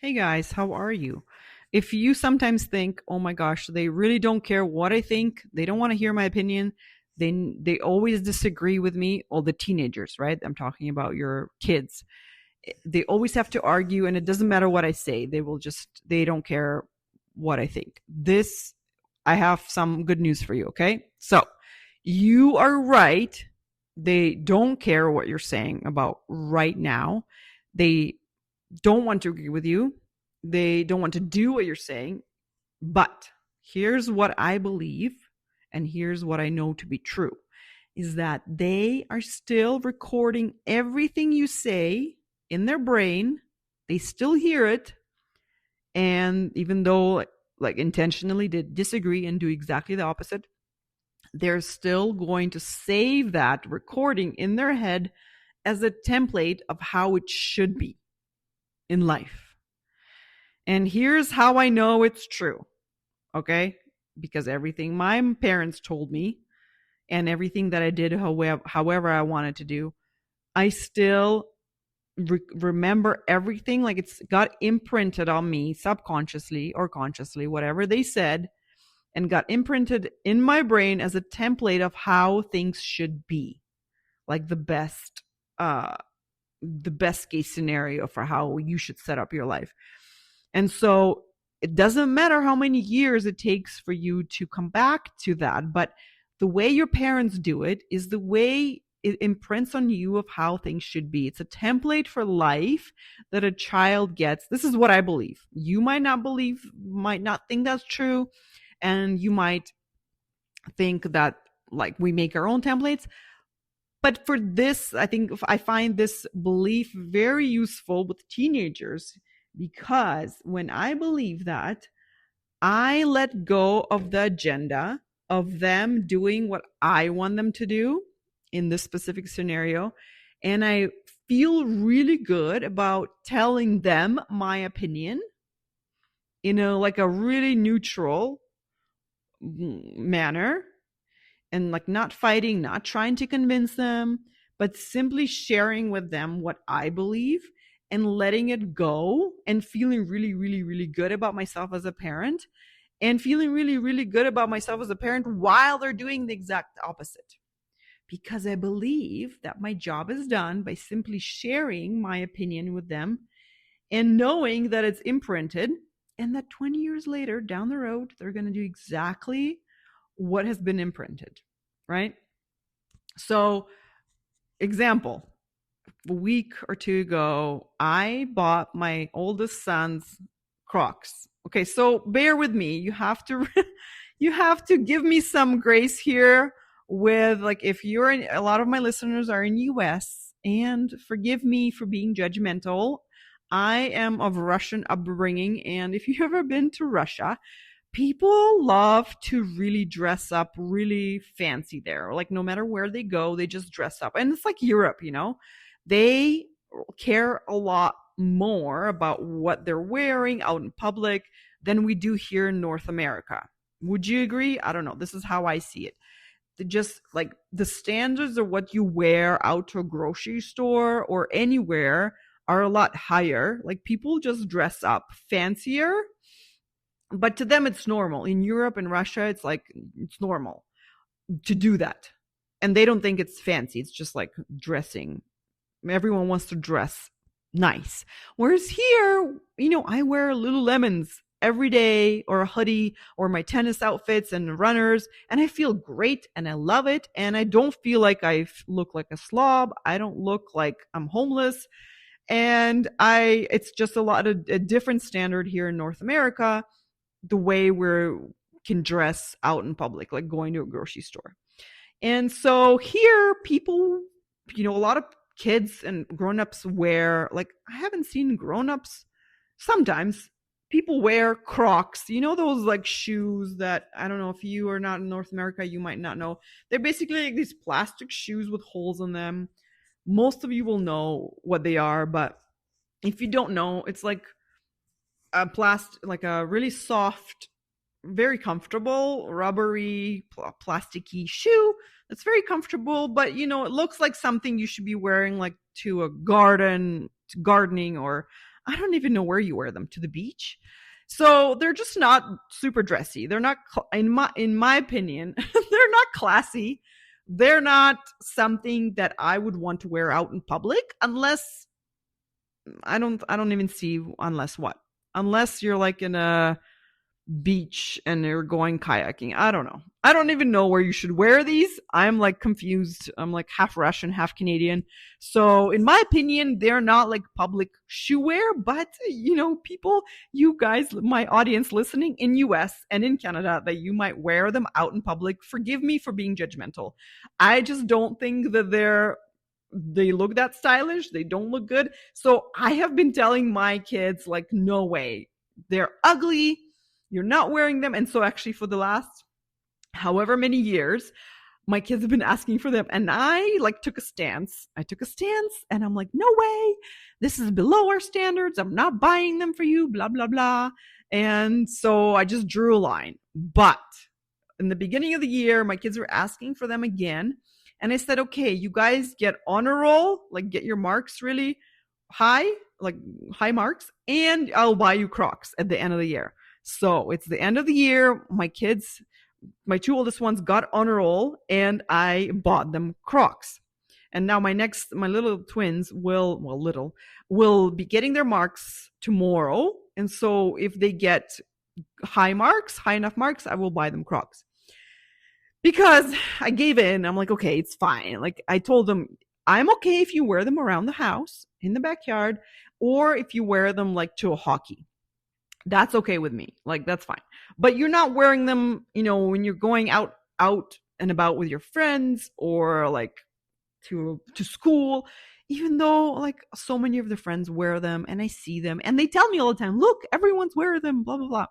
Hey guys, how are you? If you sometimes think, "Oh my gosh, they really don't care what I think. They don't want to hear my opinion. They always disagree with me." All the teenagers, right? I'm talking about your kids. They always have to argue and it doesn't matter what I say. They don't care what I think. I have some good news for you, okay? So, you are right. They don't care what you're saying about right now. They don't want to agree with you. They don't want to do what you're saying. But here's what I believe, and here's what I know to be true is that they are still recording everything you say in their brain. They still hear it. And even though, like, intentionally they disagree and do exactly the opposite, they're still going to save that recording in their head as a template of how it should be in life. And here's how I know it's true, okay? Because everything my parents told me and everything that I did however I wanted to do, I still remember everything. Like it's got imprinted on me subconsciously or consciously, whatever they said, and got imprinted in my brain as a template of how things should be. Like the best case scenario for how you should set up your life. And so it doesn't matter how many years it takes for you to come back to that, but the way your parents do it is the way it imprints on you of how things should be. It's a template for life that a child gets. This is what I believe. You might not think that's true, and you might think that like we make our own templates. But for this, I find this belief very useful with teenagers, because when I believe that, I let go of the agenda of them doing what I want them to do in this specific scenario. And I feel really good about telling them my opinion in a really neutral manner, and like not fighting, not trying to convince them, but simply sharing with them what I believe and letting it go and feeling really, really, really good about myself as a parent, and feeling really, really good about myself as a parent while they're doing the exact opposite. Because I believe that my job is done by simply sharing my opinion with them and knowing that it's imprinted, and that 20 years later down the road, they're going to do exactly what has been imprinted, right? So, example, a week or two ago, I bought my oldest son's Crocs. Okay, so bear with me. You have to give me some grace here with, like, if you're in, a lot of my listeners are in US, and forgive me for being judgmental. I am of Russian upbringing, and if you've ever been to Russia, people love to really dress up really fancy there. Like no matter where they go, they just dress up. And it's like Europe, they care a lot more about what they're wearing out in public than we do here in North America. Would you agree? I don't know. This is how I see it. Just like the standards of what you wear out to a grocery store or anywhere are a lot higher. Like people just dress up fancier, but to them it's normal. In Europe and Russia, it's like it's normal to do that, and they don't think it's fancy. It's just like dressing. Everyone wants to dress nice, whereas here, I wear Lululemons every day, or a hoodie, or my tennis outfits and runners, and I feel great and I love it, and I don't feel like I look like a slob. I don't look like I'm homeless. And it's just a different standard here in North America, the way we can dress out in public, like going to a grocery store. And so here, people, a lot of kids and grown-ups wear, like, I haven't seen grown-ups, sometimes people wear Crocs, those like shoes that, I don't know, if you are not in North America, you might not know. They're basically like these plastic shoes with holes in them. Most of you will know what they are, but if you don't know, it's like like a really soft, very comfortable, rubbery, plasticky shoe that's very comfortable, but it looks like something you should be wearing like to gardening, or I don't even know where you wear them, to the beach. So they're just not super dressy. They're not, in my opinion, they're not classy. They're not something that I would want to wear out in public, unless I don't even see, unless what? Unless you're like in a beach and you're going kayaking. I don't know. I don't even know where you should wear these. I'm like confused. I'm like half Russian, half Canadian. So, in my opinion, they're not like public shoe wear, but people, you guys, my audience listening in US and in Canada, that you might wear them out in public. Forgive me for being judgmental. I just don't think that they look that stylish. They don't look good. So I have been telling my kids, like, no way. They're ugly. You're not wearing them. And so actually for the last however many years, my kids have been asking for them. And I like took a stance. And I'm like, no way. This is below our standards. I'm not buying them for you, blah, blah, blah. And so I just drew a line. But in the beginning of the year, my kids were asking for them again. And I said, okay, you guys get honor roll, like get your marks really high, like high marks, and I'll buy you Crocs at the end of the year. So it's the end of the year. My kids, my two oldest ones got honor roll, and I bought them Crocs. And now my little twins will be getting their marks tomorrow. And so if they get high enough marks, I will buy them Crocs. Because I gave in. I'm like, okay, it's fine. Like I told them, I'm okay if you wear them around the house, in the backyard, or if you wear them like to a hockey. That's okay with me. Like that's fine. But you're not wearing them, when you're going out and about with your friends, or like to school, even though like so many of the friends wear them and I see them and they tell me all the time, look, everyone's wearing them, blah, blah, blah.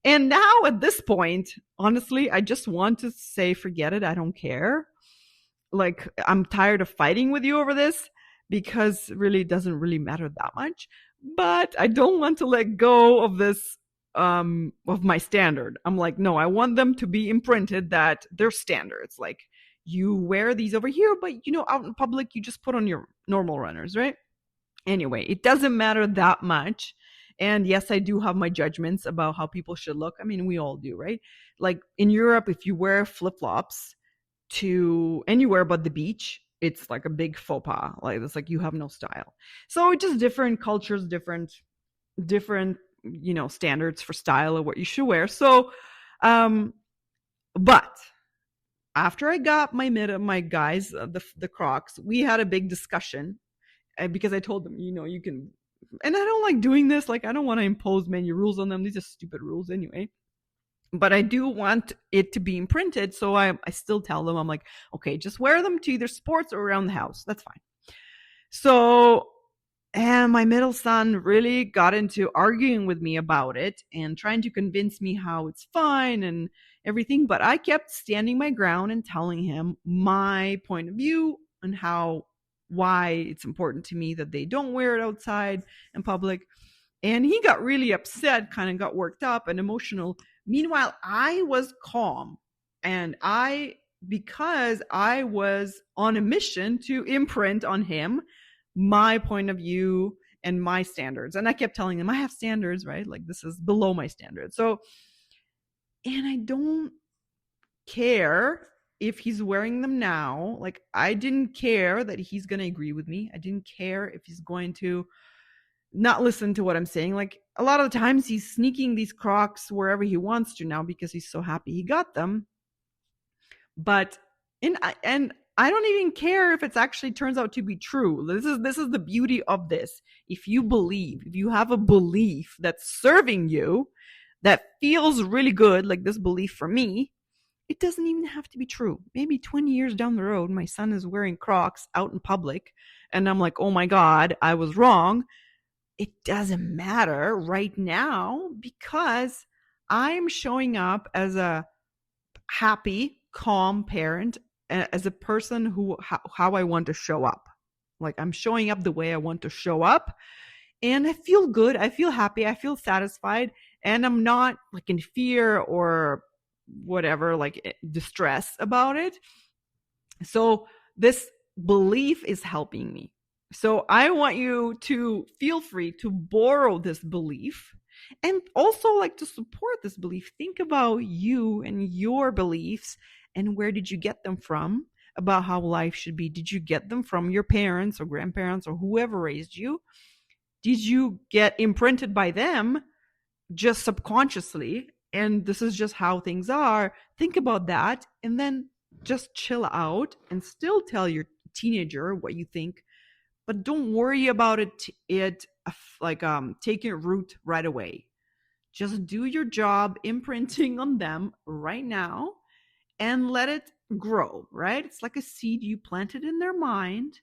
And now at this point, honestly, I just want to say, forget it. I don't care. Like, I'm tired of fighting with you over this, because really it doesn't really matter that much. But I don't want to let go of this, of my standard. I'm like, no, I want them to be imprinted that they're standards. Like, you wear these over here, but out in public, you just put on your normal runners, right? Anyway, it doesn't matter that much. And yes, I do have my judgments about how people should look. I mean, we all do, right? Like in Europe, if you wear flip-flops to anywhere but the beach, it's like a big faux pas. Like it's like you have no style. So it's just different cultures, different, standards for style of what you should wear. So, but after I got my guys, the Crocs, we had a big discussion, because I told them, you can. And I don't like doing this. Like, I don't want to impose many rules on them. These are stupid rules anyway. But I do want it to be imprinted. So I still tell them, I'm like, okay, just wear them to either sports or around the house. That's fine. So, and my middle son really got into arguing with me about it and trying to convince me how it's fine and everything. But I kept standing my ground and telling him my point of view and why it's important to me that they don't wear it outside in public. And he got really upset, kind of got worked up and emotional. Meanwhile, I was calm, and because I was on a mission to imprint on him my point of view and my standards. And I kept telling him, I have standards, right? Like, this is below my standards. So, and I don't care if he's wearing them now. Like, I didn't care that he's going to agree with me. I didn't care if he's going to not listen to what I'm saying. Like, a lot of the times he's sneaking these Crocs wherever he wants to now because he's so happy he got them. But and I don't even care if it actually turns out to be true. This is the beauty of this. If you have a belief that's serving you, that feels really good, like this belief for me, it doesn't even have to be true. Maybe 20 years down the road, my son is wearing Crocs out in public, and I'm like, oh my God, I was wrong. It doesn't matter right now, because I'm showing up as a happy, calm parent, as a person how I want to show up. Like, I'm showing up the way I want to show up, and I feel good. I feel happy. I feel satisfied, and I'm not like in fear or whatever, like distress about it. So this belief is helping me. So I want you to feel free to borrow this belief and also like to support this belief. Think about you and your beliefs and where did you get them from about how life should be? Did you get them from your parents or grandparents or whoever raised you? Did you get imprinted by them just subconsciously? And this is just how things are. Think about that and then just chill out and still tell your teenager what you think, but don't worry about it like taking root right away. Just do your job imprinting on them right now and let it grow, right? It's like a seed you planted in their mind,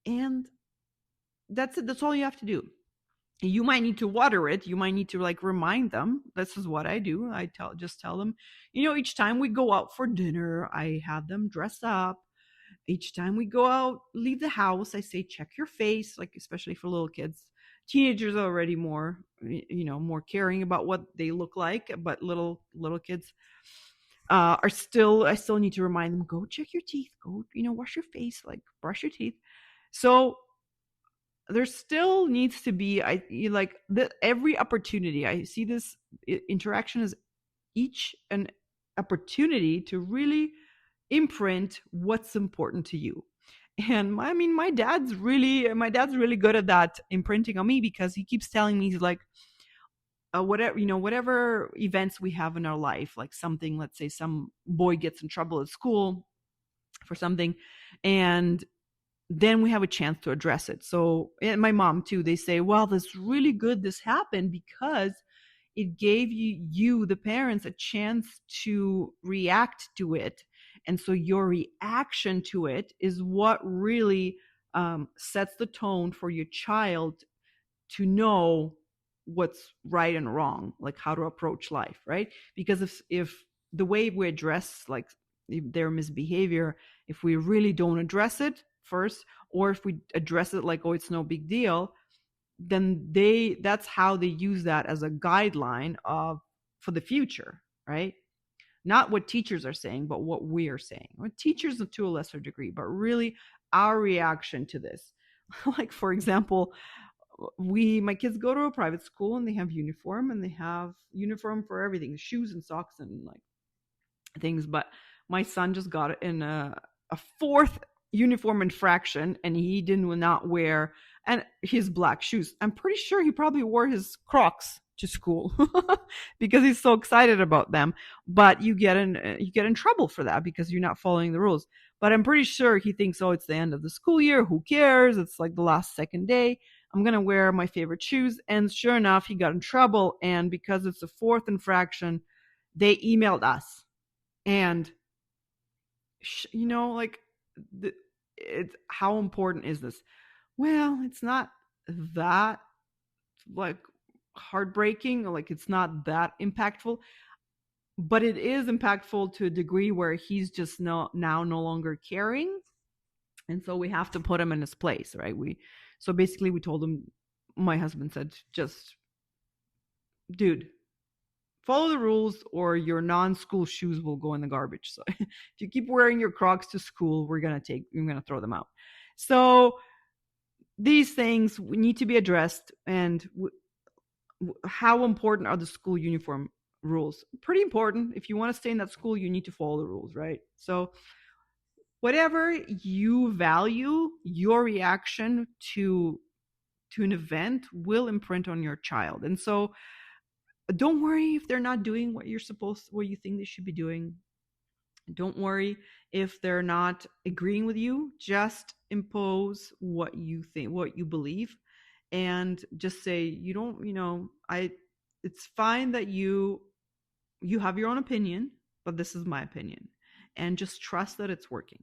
and that's it. That's all you have to do. You might need to water it. You might need to like remind them. This is what I do. I tell them, each time we go out for dinner, I have them dress up. Each time we go out, leave the house, I say, check your face, like especially for little kids. Teenagers are already more, more caring about what they look like, but little kids I still need to remind them, go check your teeth, go, wash your face, like brush your teeth. So there still needs to be, every opportunity. I see this interaction as each an opportunity to really imprint what's important to you. And my dad's really good at that imprinting on me, because he keeps telling me, he's like, whatever events we have in our life, like something, let's say some boy gets in trouble at school for something, and then we have a chance to address it. So, and my mom too, they say, well, this really good this happened because it gave you the parents a chance to react to it. And so your reaction to it is what really sets the tone for your child to know what's right and wrong, like how to approach life, right? Because if the way we address like their misbehavior, if we really don't address it first, or if we address it like, oh, it's no big deal, then that's how they use that as a guideline for the future, right? Not what teachers are saying, but what we are saying. What teachers to a lesser degree, but really our reaction to this. Like, for example, my kids go to a private school and they have uniform, and they have uniform for everything, shoes and socks and like things. But my son just got in a fourth uniform infraction, and he did not wear and his black shoes. I'm pretty sure he probably wore his Crocs to school because he's so excited about them. But you get in trouble for that because you're not following the rules. But I'm pretty sure he thinks, oh, it's the end of the school year. Who cares? It's like the last second day. I'm going to wear my favorite shoes. And sure enough, he got in trouble. And because it's a fourth infraction, they emailed us. And, it's how important is this? Well, it's not that like heartbreaking, or like it's not that impactful, but it is impactful to a degree where he's just now no longer caring. And so we have to put him in his place, right? So basically we told him, my husband said, just, dude, follow the rules or your non-school shoes will go in the garbage. So if you keep wearing your Crocs to school, we're going to throw them out. So these things need to be addressed. And how important are the school uniform rules? Pretty important. If you want to stay in that school, you need to follow the rules, right? So whatever you value, your reaction to an event will imprint on your child. And so don't worry if they're not doing what you think they should be doing. Don't worry if they're not agreeing with you. Just impose what you think, what you believe, and just say, it's fine that you have your own opinion, but this is my opinion, and just trust that it's working.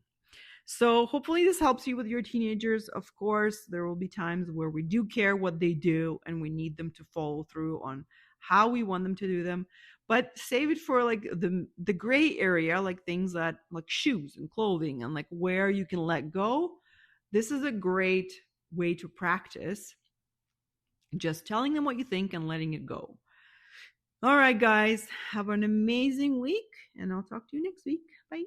So hopefully this helps you with your teenagers. Of course, there will be times where we do care what they do and we need them to follow through on how we want them to do them, but save it for like the gray area, like things that like shoes and clothing and like where you can let go. This is a great way to practice just telling them what you think and letting it go. All right, guys, have an amazing week, and I'll talk to you next week. Bye.